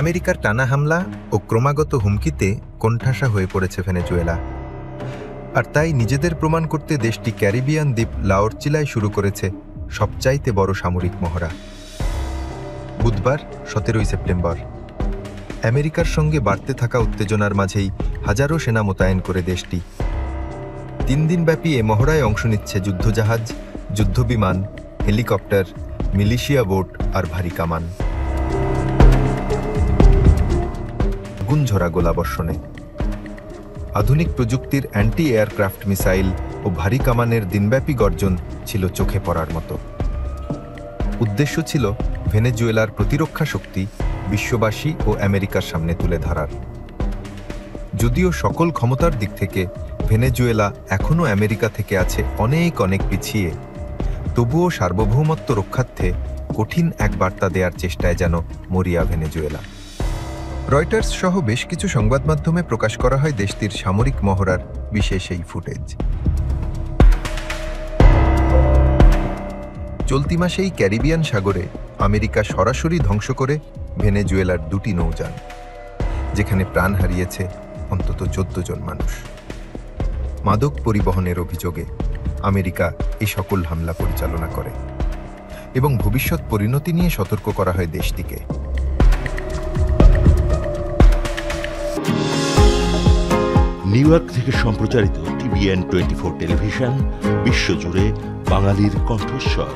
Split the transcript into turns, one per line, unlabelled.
আমেরিকার টানা হামলা ও ক্রমাগত হুমকিতে কোণঠাসা হয়ে পড়েছে ভেনেজুয়েলা। আর তাই নিজেদের প্রমাণ করতে দেশটি ক্যারিবিয়ান দ্বীপ লাওরচিলায় শুরু করেছে সবচাইতে বড় সামরিক মহড়া। বুধবার 17 সেপ্টেম্বর আমেরিকার সঙ্গে বাড়তে থাকা উত্তেজনার মাঝেই হাজারো সেনা মোতায়েন করে দেশটি 3 দিনব্যাপী এ মহড়ায় অংশ নিচ্ছে যুদ্ধজাহাজ, যুদ্ধবিমান, হেলিকপ্টার, মিলিশিয়া বোট আর ভারী কামান। আগুনঝরা গোলাবর্ষণে আধুনিক প্রযুক্তির অ্যান্টি এয়ারক্রাফট মিসাইল ও ভারী কামানের দিনব্যাপী গর্জন ছিল চোখে পড়ার মতো। উদ্দেশ্য ছিল ভেনেজুয়েলার প্রতিরক্ষা শক্তি বিশ্ববাসী ও আমেরিকার সামনে তুলে ধরার। যদিও সকল ক্ষমতার দিক থেকে ভেনেজুয়েলা এখনও আমেরিকা থেকে আছে অনেক অনেক পিছিয়ে, তবুও সার্বভৌমত্ব রক্ষার্থে কঠিন এক বার্তা দেওয়ার চেষ্টায় যেন মরিয়া ভেনেজুয়েলা। রয়টার্স সহ বেশ কিছু সংবাদ মাধ্যমে প্রকাশ করা হয় দেশটির সামরিক মহড়ার বিশেষ এই ফুটেজ। চলতি মাসেই ক্যারিবিয়ান সাগরে আমেরিকা সরাসরি ধ্বংস করে ভেনেজুয়েলার 2টি নৌযান, যেখানে প্রাণ হারিয়েছে অন্তত 14 জন মানুষ। মাদক পরিবহনের অভিযোগে আমেরিকা এই সকল হামলা পরিচালনা করে এবং ভবিষ্যৎ পরিণতি নিয়ে সতর্ক করা হয় দেশটিকে।
নিউ ইয়র্ক থেকে সম্প্রচারিত TVN 24 টেলিভিশন বিশ্বজুড়ে বাঙালির কণ্ঠস্বর।